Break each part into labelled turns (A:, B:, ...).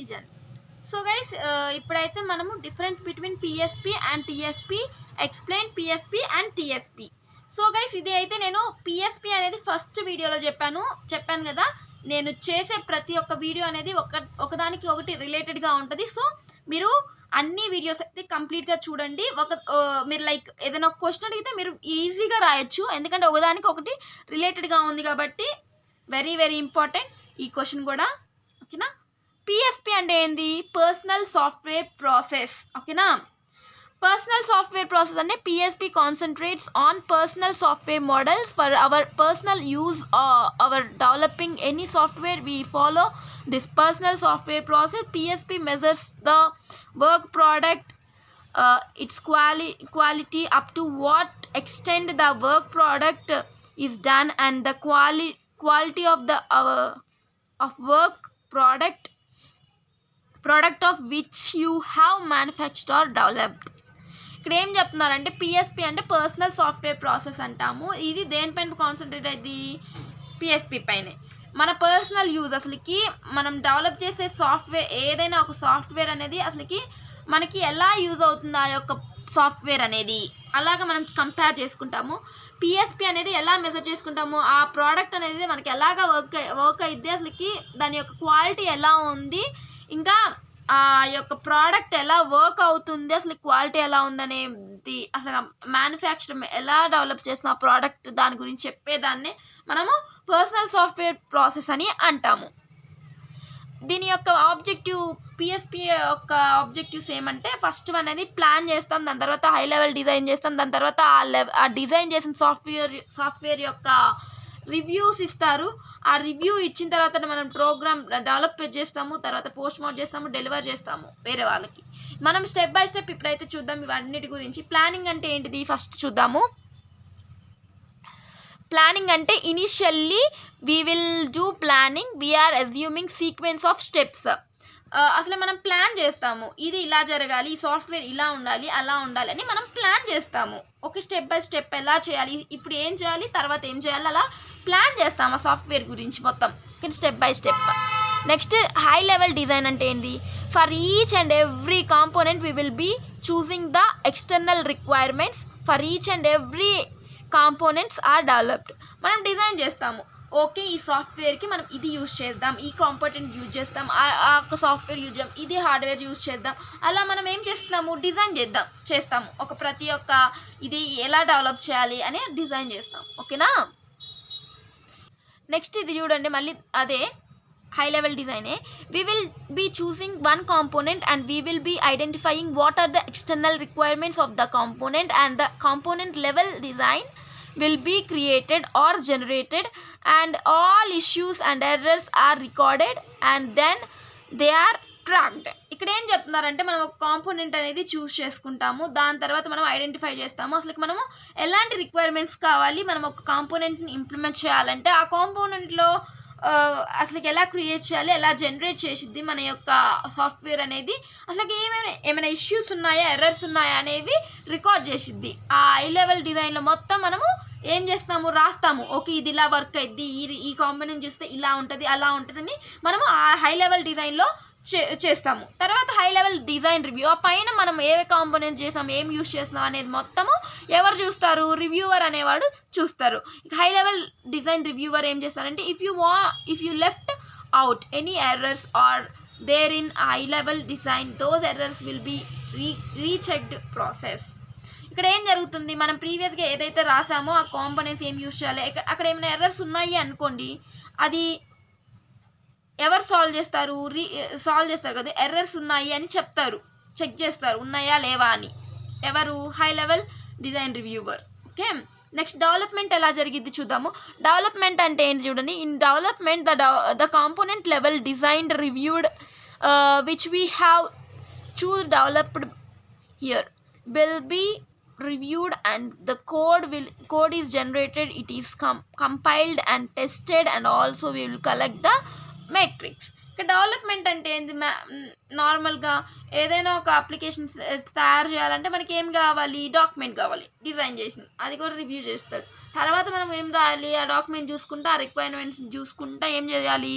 A: Vision. So guys ఇప్పుడైతే మనము difference between PSP and TSP, explain PSP and TSP. So guys ఇది అయితే నేను పిఎస్పి అనేది ఫస్ట్ వీడియోలో చెప్పాను కదా, నేను చేసే ప్రతి ఒక్క వీడియో అనేది ఒకదానికి ఒకటి రిలేటెడ్గా ఉంటుంది. సో మీరు అన్ని వీడియోస్ అయితే కంప్లీట్గా చూడండి. మీరు లైక్ ఏదైనా ఒక క్వశ్చన్ అడిగితే మీరు ఈజీగా రాయొచ్చు, ఎందుకంటే ఒకదానికి ఒకటి రిలేటెడ్గా ఉంది కాబట్టి. వెరీ వెరీ ఇంపార్టెంట్ ఈ క్వశ్చన్ కూడా, ఓకేనా. పిఎస్పి అంటే ఏంది? పర్సనల్ సాఫ్ట్వేర్ ప్రాసెస్, ఓకేనా. పర్సనల్ సాఫ్ట్వేర్ ప్రాసెస్ అంటే PSP concentrates on personal software models for our personal use our developing any software we follow this personal software process. PSP measures the work product, its quality, up to what extent the work product is done, and the quality of the of work product of which you have manufactured or developed. ఇక్కడ ఏం చెప్తున్నారంటే PSP అంటే personal software process అంటాము. ఇది దేనిపైన concentrate అయింది? PSP పైనే. మన పర్సనల్ యూజ్, అసలుకి మనం డెవలప్ చేసే సాఫ్ట్వేర్, ఏదైనా ఒక సాఫ్ట్వేర్ అనేది అసలుకి మనకి ఎలా యూజ్ అవుతుంది ఆ యొక్క సాఫ్ట్వేర్ అనేది, అలాగా మనం కంపేర్ చేసుకుంటాము. పిఎస్పి అనేది ఎలా మెజర్ చేసుకుంటాము? ఆ ప్రోడక్ట్ అనేది మనకి ఎలాగా వర్క్ అయిద్ది, అసలుకి దాని యొక్క క్వాలిటీ ఎలా ఉంది, ఇంకా ఆ యొక్క ప్రోడక్ట్ ఎలా వర్క్ అవుతుంది, అసలు క్వాలిటీ ఎలా ఉందనేది, అసలు మ్యానుఫ్యాక్చర్ ఎలా డెవలప్ చేసిన ఆ ప్రోడక్ట్, దాని గురించి చెప్పేదాన్ని మనము పర్సనల్ సాఫ్ట్వేర్ ప్రాసెస్ అని అంటాము. దీని యొక్క ఆబ్జెక్టివ్, పిఎస్పి యొక్క ఆబ్జెక్టివ్స్ ఏమంటే, ఫస్ట్ అనేది ప్లాన్ చేస్తాం, దాని తర్వాత హై లెవెల్ డిజైన్ చేస్తాం, దాని తర్వాత ఆ డిజైన్ చేసిన సాఫ్ట్వేర్ యొక్క రివ్యూస్ ఇస్తారు. ఆ రివ్యూ ఇచ్చిన తర్వాత మనం ప్రోగ్రామ్ డెవలప్ చేస్తాము, తర్వాత పోస్ట్ మార్ట్ చేస్తాము, డెలివర్ చేస్తాము వేరే వాళ్ళకి. మనం స్టెప్ బై స్టెప్ ఇప్పుడైతే చూద్దాం ఇవన్నిటి గురించి. ప్లానింగ్ అంటే ఏంటిది ఫస్ట్ చూద్దాము. ప్లానింగ్ అంటే initially we will do planning, we are assuming sequence of steps. అసలు మనం ప్లాన్ చేస్తాము, ఇది ఇలా జరగాలి, ఈ సాఫ్ట్వేర్ ఇలా ఉండాలి, అలా ఉండాలి అని మనం ప్లాన్ చేస్తాము. ఒక స్టెప్ బై స్టెప్ ఎలా చేయాలి, ఇప్పుడు ఏం చేయాలి, తర్వాత ఏం చేయాలి, అలా ప్లాన్ చేస్తాము ఆ సాఫ్ట్వేర్ గురించి మొత్తం, step by step. Next high level design అంటే ఏంటి? For each and every component we will be choosing the external requirements for each and every components are developed. మనం డిజైన్ చేస్తాము, ఓకే ఈ సాఫ్ట్వేర్కి మనం ఇది యూజ్ చేద్దాం, ఈ కాంపోనెంట్ యూజ్ చేస్తాం, ఆ ఒక సాఫ్ట్వేర్ యూజ్ చేద్దాం, ఇది హార్డ్వేర్ యూజ్ చేద్దాం, అలా మనం ఏం చేస్తున్నాము, డిజైన్ చేస్తాము. ఒక ప్రతి ఒక్క ఇది ఎలా డెవలప్ చేయాలి అని డిజైన్ చేస్తాం, ఓకేనా. నెక్స్ట్ ఇది చూడండి, మళ్ళీ అదే హై లెవెల్ డిజైనే. వీ విల్ బీ చూసింగ్ one component and we will be identifying what are the external requirements of the component, and the component level design will be created or generated, and all issues and errors are recorded and then they are tracked. ఇక్కడ ఏం చెప్తున్నారంటే, మనం ఒక component అనేది చూస్ చేసుకుంటాము, దాని తర్వాత మనం ఐడెంటిఫై చేస్తాము అసలు మనము ఎలాంటి రిక్వైర్మెంట్స్ కావాలి, మనం ఒక కాంపోనెంట్ని ఇంప్లిమెంట్ చేయాలంటే ఆ కాంపోనెంట్లో అసలు ఎలా క్రియేట్ చేయాలి, ఎలా జనరేట్ చేసిద్ది మన యొక్క సాఫ్ట్వేర్ అనేది, అసలు ఏమైనా ఇష్యూస్ ఉన్నాయా, ఎర్రర్స్ ఉన్నాయా అనేవి రికార్డ్ చేసిద్ది. ఆ హై లెవెల్ డిజైన్లో మొత్తం మనము ఏం చేస్తాము, రాస్తాము, ఓకే ఇది ఇలా వర్క్ అయింది, ఈ కాంపోనెంట్ చేస్తే ఇలా ఉంటుంది, అలా ఉంటుందని మనము ఆ హై లెవెల్ డిజైన్లో చేస్తాము. తర్వాత హై లెవెల్ డిజైన్ రివ్యూ, ఆ పైన మనం ఏ కాంపోనెంట్ చేసాం, ఏం యూస్ చేస్తున్నాం అనేది మొత్తము ఎవరు చూస్తారు? రివ్యూవర్ అనేవాడు చూస్తారు. హై లెవెల్ డిజైన్ రివ్యూవర్ ఏం చేస్తారంటే, if you left out any errors are there in high level design, those errors will be rechecked process. ఇక్కడ ఏం జరుగుతుంది, మనం ప్రీవియస్గా ఏదైతే రాసామో ఆ కాంపోనెంట్స్ ఏం యూస్ చేయాలి, అక్కడ ఏమైనా ఎర్రర్స్ ఉన్నాయి అనుకోండి, అది ఎవరు సాల్వ్ చేస్తారు కదా, ఎర్రర్స్ ఉన్నాయి అని చెప్తారు, చెక్ చేస్తారు ఉన్నాయా లేవా అని, ఎవరు? High level design reviewer, okay. Next development ఎలా జరిగిద్ది చూద్దాము. డెవలప్మెంట్ అంటే ఏంటి చూడండి. In development the component level designed reviewed which we have developed here will be reviewed and the code is generated, it is compiled and tested, and also we will collect the metrics. ఇక్కడ development అంటే ఏంది, నార్మల్గా ఏదైనా ఒక application తయారు చేయాలంటే మనకి ఏం కావాలి, డాక్యుమెంట్ కావాలి, డిజైన్ చేసింది అది కూడా రివ్యూ చేస్తాడు. తర్వాత మనం ఏం రాయాలి, ఆ డాక్యుమెంట్ చూసుకుంటా, ఆ రిక్వైర్మెంట్స్ చూసుకుంటా ఏం చేయాలి,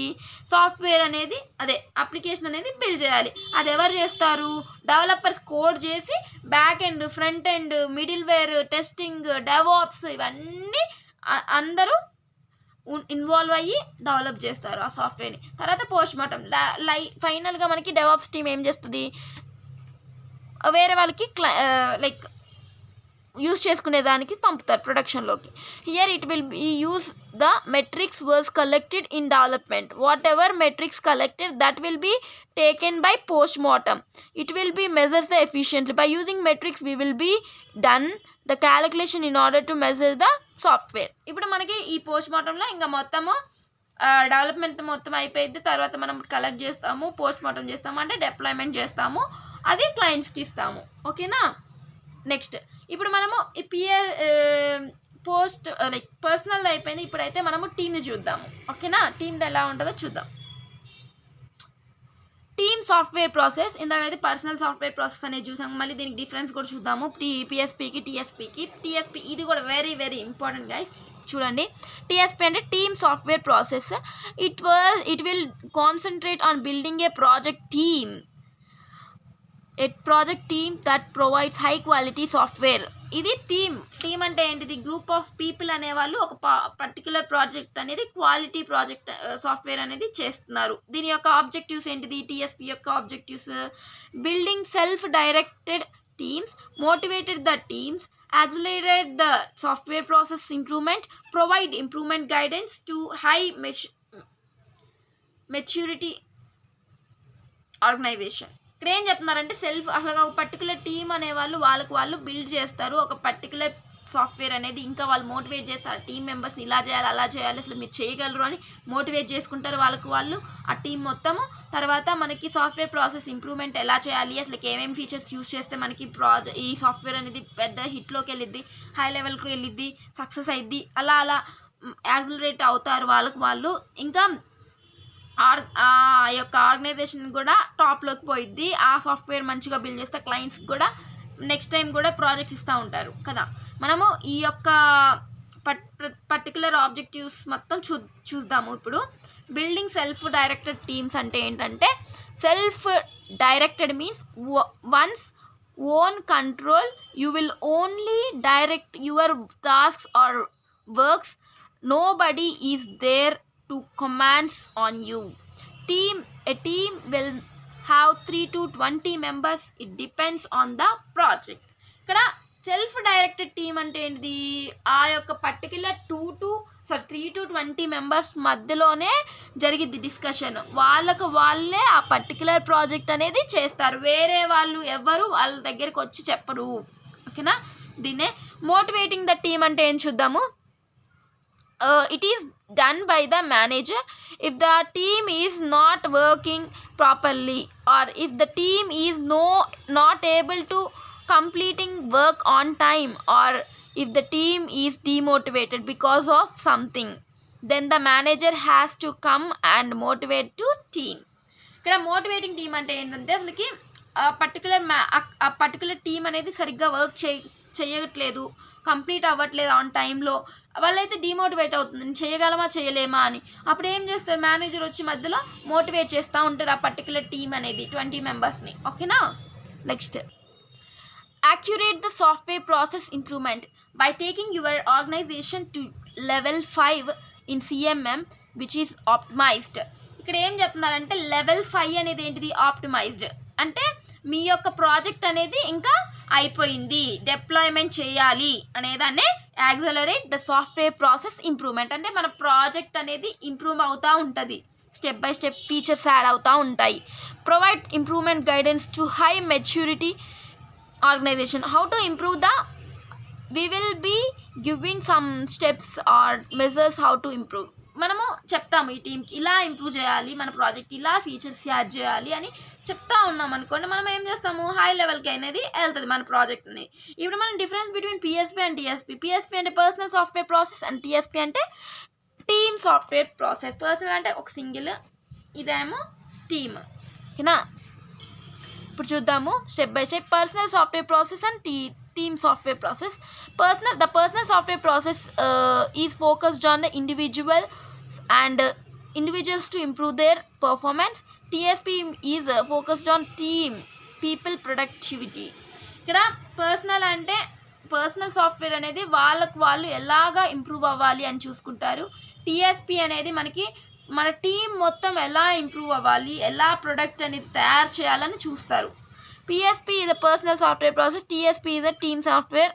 A: సాఫ్ట్వేర్ అనేది అదే అప్లికేషన్ అనేది బిల్డ్ చేయాలి. అది ఎవరు చేస్తారు, డెవలపర్స్ కోడ్ చేసి back end, front end, middleware, testing, DevOps ఇవన్నీ అందరూ ఇన్వాల్వ్ అయ్యి డెవలప్ చేస్తారు ఆ సాఫ్ట్వేర్ని. తర్వాత పోస్ట్ మార్టం ఫైనల్గా మనకి డెవాప్స్ టీమ్ ఏం చేస్తుంది, వేరే వాళ్ళకి లైక్ యూస్ చేసుకునే దానికి పంపుతారు ప్రొడక్షన్లోకి. Here it will be use the metrics was collected in development. Whatever metrics collected that will be taken by post-mortem. It will be measures the efficiently. By using metrics we will be done the calculation in order to measure the software. ఇప్పుడు మనకి ఈ post మార్టంలో ఇంకా మొత్తము development మొత్తం అయిపోయింది. తర్వాత మనం collect చేస్తాము, పోస్ట్ మార్టం చేస్తాము, అంటే డిప్లాయ్మెంట్ చేస్తాము, అది క్లయింట్స్కి ఇస్తాము. ఓకేనా. నెక్స్ట్ ఇప్పుడు మనము ఈ పోస్ట్ లైక్ పర్సనల్ అయిపోయింది. ఇప్పుడైతే మనము టీమ్ని చూద్దాము. ఓకేనా. టీమ్ది ఎలా ఉంటుందో చూద్దాం. టీమ్ సాఫ్ట్వేర్ ప్రాసెస్, ఇందాకైతే పర్సనల్ సాఫ్ట్వేర్ ప్రాసెస్ అనేది చూసాము. మళ్ళీ దీనికి డిఫరెన్స్ కూడా చూద్దాము, పిఎస్పికి టీఎస్పికి. టీఎస్పి ఇది కూడా వెరీ వెరీ ఇంపార్టెంట్ గైస్. చూడండి, టీఎస్పి అంటే team software process. It will concentrate on building A project team that provides high quality software. ఇది టీమ్ అంటే ఏంటిది, గ్రూప్ ఆఫ్ పీపుల్ అనేవాళ్ళు ఒక పర్టికులర్ ప్రాజెక్ట్ అనేది క్వాలిటీ ప్రాజెక్ట్ సాఫ్ట్వేర్ అనేది చేస్తున్నారు. దీని యొక్క ఆబ్జెక్టివ్స్ ఏంటిది, టీఎస్పి యొక్క objectives building self directed teams, motivated the teams, accelerate the software process improvement, provide improvement guidance to high maturity organization. ఇక్కడ ఏం చెప్తున్నారంటే అసలు ఒక పర్టికులర్ టీమ్ అనేవాళ్ళు వాళ్ళు బిల్డ్ చేస్తారు ఒక పర్టికులర్ సాఫ్ట్వేర్ అనేది. ఇంకా వాళ్ళు మోటివేట్ చేస్తారు టీమ్ మెంబర్స్ని, ఇలా చేయాలి అలా చేయాలి, అసలు మీరు చేయగలరు అని మోటివేట్ చేసుకుంటారు వాళ్ళు ఆ టీం మొత్తము. తర్వాత మనకి సాఫ్ట్వేర్ ప్రాసెస్ ఇంప్రూవ్మెంట్ ఎలా చేయాలి, అసలు ఏమేమి ఫీచర్స్ యూస్ చేస్తే మనకి ఈ సాఫ్ట్వేర్ అనేది పెద్ద హిట్లోకి వెళ్ళిద్ది, హై లెవెల్కి వెళ్ళిద్ది, సక్సెస్ అయ్యిద్ది, అలా యాక్సిలరేట్ అవుతారు వాళ్ళు. ఇంకా ఆ యొక్క ఆర్గనైజేషన్ కూడా టాప్లోకి పోయిద్ది. ఆ సాఫ్ట్వేర్ మంచిగా బిల్డ్ చేస్తే క్లయింట్స్కి కూడా నెక్స్ట్ టైం కూడా ప్రాజెక్ట్స్ ఇస్తూ ఉంటారు కదా. మనము ఈ యొక్క పర్టికులర్ ఆబ్జెక్టివ్స్ మొత్తం చూద్దాము ఇప్పుడు. బిల్డింగ్ సెల్ఫ్ డైరెక్టెడ్ టీమ్స్ అంటే ఏంటంటే, self directed means one's own control, you will only direct your tasks or works, nobody is there to commands on you. A team will have 3 to 20 members. It depends on the project. ఇక్కడ self directed team అంటే ఏంటిది, ఆ యొక్క particular 3 to 20 members మధ్యలోనే జరిగిద్ది discussion. వాళ్ళే ఆ particular project అనేది చేస్తారు, వేరే వాళ్ళు ఎవరు వాళ్ళ దగ్గరికి వచ్చి చెప్పరు. ఓకేనా. దీన్నే మోటివేటింగ్ ద టీమ్ అంటే ఏం చూద్దాము. It is done by the manager if the team is not working properly, or if the team is not able to completing work on time, or if the team is demotivated because of something, then the manager has to come and motivate to team. ఇక్కడ motivating team అంటే ఏంటంటే, అసలుకి ఆ particular team అనేది సరిగ్గా work చేయట్లేదు, complete అవ్వట్లేదు on టైంలో, వాళ్ళైతే డిమోటివేట్ అవుతుంది, చేయగలమా చేయలేమా అని. అప్పుడు ఏం చేస్తారు, మేనేజర్ వచ్చి మధ్యలో మోటివేట్ చేస్తూ ఉంటారు ఆ పర్టికులర్ టీమ్ అనేది 20 మెంబర్స్ని. ఓకేనా. Next, accurate the software process improvement by taking your organization to level 5 in CMM, which is optimized. ఇక్కడ ఏం చెప్తున్నారంటే, లెవెల్ 5 అనేది ఏంటిది, ఆప్టిమైజ్డ్ అంటే మీ యొక్క ప్రాజెక్ట్ అనేది ఇంకా అయిపోయింది, డిప్లాయ్మెంట్ చేయాలి అనేదాన్నే accelerate the software process improvement. అంటే మన ప్రాజెక్ట్ అనేది ఇంప్రూవ్ అవుతూ ఉంటుంది, step by step features add అవుతూ ఉంటాయి. Provide improvement guidance to high maturity organization. How to improve we will be giving some steps or measures how to improve. మనము చెప్తాము ఈ టీంకి ఇలా ఇంప్రూవ్ చేయాలి, మన ప్రాజెక్ట్ ఇలా ఫీచర్స్ యాడ్ చేయాలి అని చెప్తా ఉన్నాం అనుకోండి. మనం ఏం చేస్తాము, హై లెవెల్కి అనేది వెళ్తుంది మన ప్రాజెక్ట్ని. ఇప్పుడు మనం difference between PSP and TSP. PSP అంటే personal software process and TSP అంటే టీమ్ సాఫ్ట్వేర్ ప్రాసెస్. పర్సనల్ అంటే ఒక సింగిల్, ఇదేమో టీమ్. ఓకేనా, ఇప్పుడు చూద్దాము step by step. Personal software process and team software process. The personal software process is focused on the individuals to improve their performance. TSP is focused on team people productivity. ఇక్కడ personal software అనేది వాళ్ళు ఎలాగా improve అవ్వాలి అని చూసుకుంటారు. Tsp అనేది మన team మొత్తం ఎలా ఇంప్రూవ్ అవ్వాలి, ఎలా ప్రొడక్ట్ అనేది తయారు చేయాలని చూస్తారు. PSP is a personal software process. TSP is a team software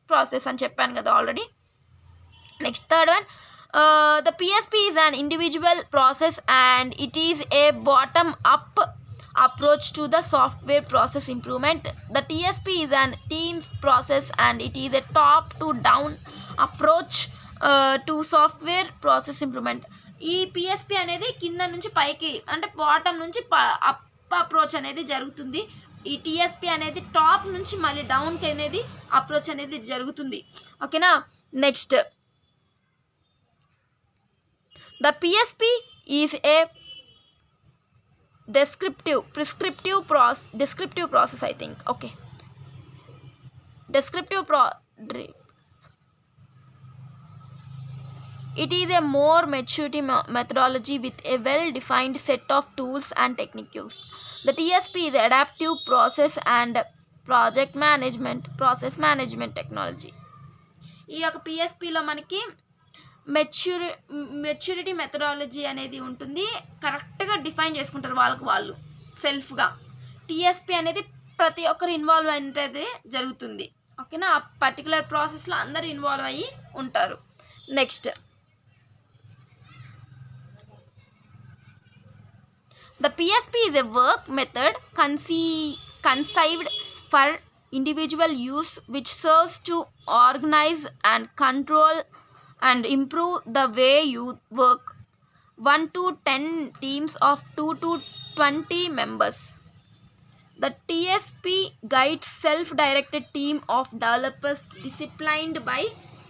A: process అని చెప్పాను కదా already. Next third one, the PSP is an individual process and it is a bottom up approach to the software process improvement. The TSP is an team process and it is a top to down approach to software process improvement. ఈ PSP అనేది కింద నుంచి పైకి అంటే bottom నుంచి up approach అనేది జరుగుతుంది. ఈ టీఎస్పీ అనేది టాప్ నుంచి మళ్ళీ డౌన్కి అనేది అప్రోచ్ అనేది జరుగుతుంది. ఓకేనా, next the PSP is a descriptive process I think. Okay, it is a more maturity methodology with a well defined set of tools and techniques. The TSP is adaptive process and process management technology. ఈ యొక్క పిఎస్పిలో మనకి maturity methodology అనేది ఉంటుంది. కరెక్ట్గా define చేసుకుంటారు వాళ్ళు సెల్ఫ్గా. Tsp అనేది ప్రతి ఒక్కరు ఇన్వాల్వ్ అనేది జరుగుతుంది. ఓకేనా, ఆ పర్టికులర్ ప్రాసెస్లో అందరు ఇన్వాల్వ్ అయ్యి ఉంటారు. Next, the PSP is a work method conceived for individual use which serves to organize and control and improve the way you work. 1 to 10 teams of 2 to 20 members. The TSP guides self-directed team of developers disciplined by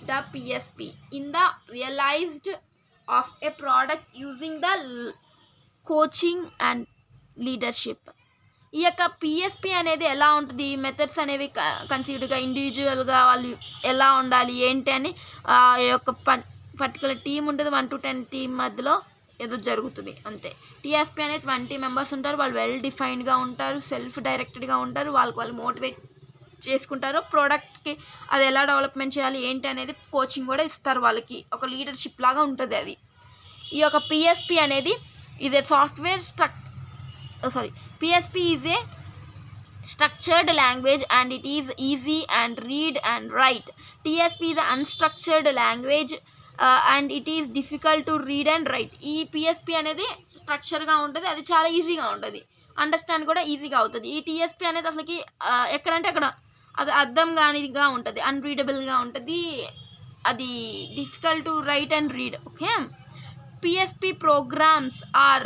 A: the PSP in the realized of a product using the coaching and leadership. ఈ యొక్క PSP అనేది ఎలా ఉంటుంది, methods అనేవి కన్సీవ్డ్గా ఇండివిజువల్గా వాళ్ళు ఎలా ఉండాలి ఏంటి అని ఆ యొక్క పర్టికులర్ టీం ఉంటుంది. 1 to 10 టీం మధ్యలో ఏదో జరుగుతుంది అంతే. టీఎస్పీ అనేది 20 మెంబర్స్ ఉంటారు. వాళ్ళు వెల్ డిఫైన్డ్గా ఉంటారు, సెల్ఫ్ డైరెక్టెడ్గా ఉంటారు, వాళ్ళు మోటివేట్ చేసుకుంటారు. ప్రోడక్ట్కి అది ఎలా డెవలప్మెంట్ చేయాలి ఏంటి అనేది కోచింగ్ కూడా ఇస్తారు. వాళ్ళకి ఒక లీడర్షిప్ లాగా ఉంటుంది అది. ఈ యొక్క పిఎస్పి అనేది is a PSP is a structured language and it is easy and read and write. TSP is an unstructured language and it is difficult to read and write. ఈ పిఎస్పి అనేది స్ట్రక్చర్గా ఉంటుంది, అది చాలా ఈజీగా ఉంటుంది, అండర్స్టాండ్ కూడా ఈజీగా అవుతుంది. ఈ టీఎస్పీ అనేది అసలుకి ఎక్కడంటే అక్కడ అది అర్థం కానిదిగా ఉంటుంది, అన్రీడబుల్గా ఉంటుంది, అది difficult to right and read. Okay, PSP programs are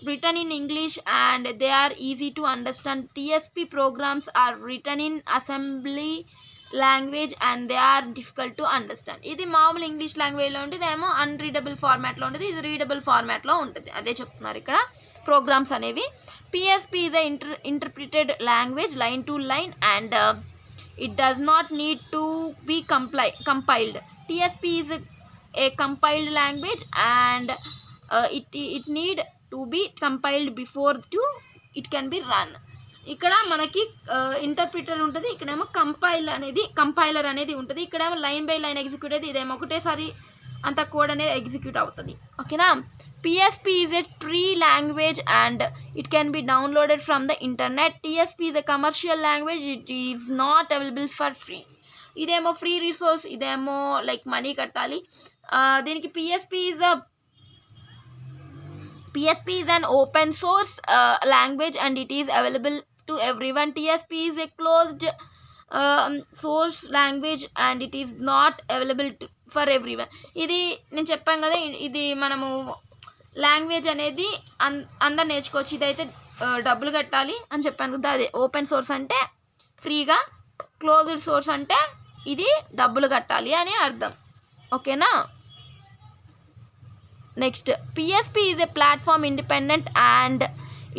A: written in English and they are easy to understand. TSP programs are written in assembly language and they are difficult to understand. ఇది మామూలు English లాంగ్వేజ్లో ఉంటుంది, ఇదేమో unreadable ఫార్మాట్లో ఉంటుంది, ఇది readable ఫార్మాట్లో ఉంటుంది. అదే చెప్తున్నారు ఇక్కడ ప్రోగ్రామ్స్ అనేవి. PSP is a interpreted language line to line and it does not need to be compiled. TSP is a compiled language and it need to be compiled before it can be run. ఇక్కడ మనకి interpreter ఉంటుంది, ఇక్కడేమో compiler అనేది ఉంటుంది. ఇక్కడేమో line by line execute అయితే ఇదేమో ఒకటేసారి అంత కోడ్ అనేది ఎగ్జిక్యూట్ అవుతుంది. ఓకేనా, PSP is a tree language and it can be downloaded from the internet. TSP is a commercial language, it is not available for free. ఇదేమో ఫ్రీ రిసోర్స్, ఇదేమో like money కట్టాలి. దీనికి PSP is an open source language and it is available to everyone. TSP is a closed source language and it is not available for everyone. ఇది నేను చెప్పాను కదా, ఇది మనము లాంగ్వేజ్ అనేది అందరు నేర్చుకోవచ్చు. ఇదైతే డబ్బులు కట్టాలి అని చెప్పాను కదా, అదే ఓపెన్ సోర్స్ అంటే ఫ్రీగా, క్లోజ్డ్ సోర్స్ అంటే ఇది డబ్బులు కట్టాలి అని అర్థం. ఓకేనా, next PSP is a platform independent and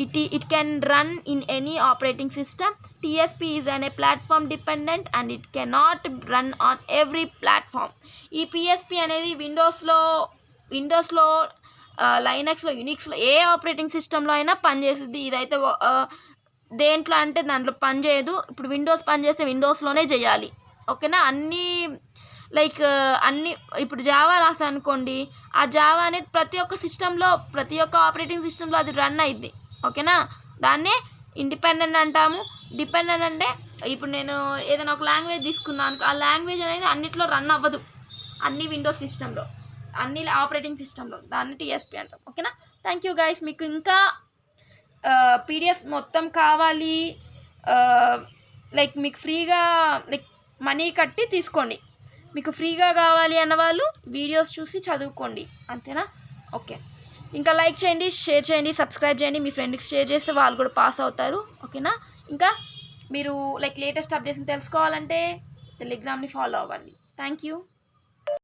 A: it can run in any operating system. TSP is a platform dependent and it cannot run on every platform. ఈ PSP అనేది విండోస్లో లైనక్స్లో యునిక్స్లో ఏ ఆపరేటింగ్ సిస్టంలో అయినా పనిచేస్తుంది. ఇదైతే దేంట్లో అంటే దాంట్లో పనిచేయదు. ఇప్పుడు విండోస్ పనిచేస్తే విండోస్లోనే చేయాలి. ఓకేనా? అన్ని ఇప్పుడు జావా రాసా అనుకోండి, ఆ జావా అనేది ప్రతి ఒక్క సిస్టంలో ప్రతి ఒక్క ఆపరేటింగ్ సిస్టంలో అది రన్ అయ్యిద్ది. ఓకేనా? దాన్నే ఇండిపెండెంట్ అంటాము. డిపెండెంట్ అంటే ఇప్పుడు నేను ఏదైనా ఒక లాంగ్వేజ్ తీసుకున్నాను, ఆ లాంగ్వేజ్ అనేది అన్నిట్లో రన్ అవ్వదు, అన్ని విండోస్ సిస్టంలో, అన్ని ఆపరేటింగ్ సిస్టంలో. దాన్ని TSP అంటాం. ఓకేనా? Thank you guys. మీకు ఇంకా PDF మొత్తం కావాలి, మీకు ఫ్రీగా మనీ కట్టి తీసుకోండి. మీకు ఫ్రీగా కావాలి అన్న వాళ్ళు వీడియోస్ చూసి చదువుకోండి. అంతేనా? ఓకే. ఇంకా లైక్ చేయండి, షేర్ చేయండి, సబ్స్క్రైబ్ చేయండి. మీ ఫ్రెండ్కి షేర్ చేస్తే వాళ్ళు కూడా పాస్ అవుతారు. ఓకేనా? ఇంకా మీరు లేటెస్ట్ అప్డేట్స్ని తెలుసుకోవాలంటే టెలిగ్రామ్ని ఫాలో అవ్వండి. Thank you.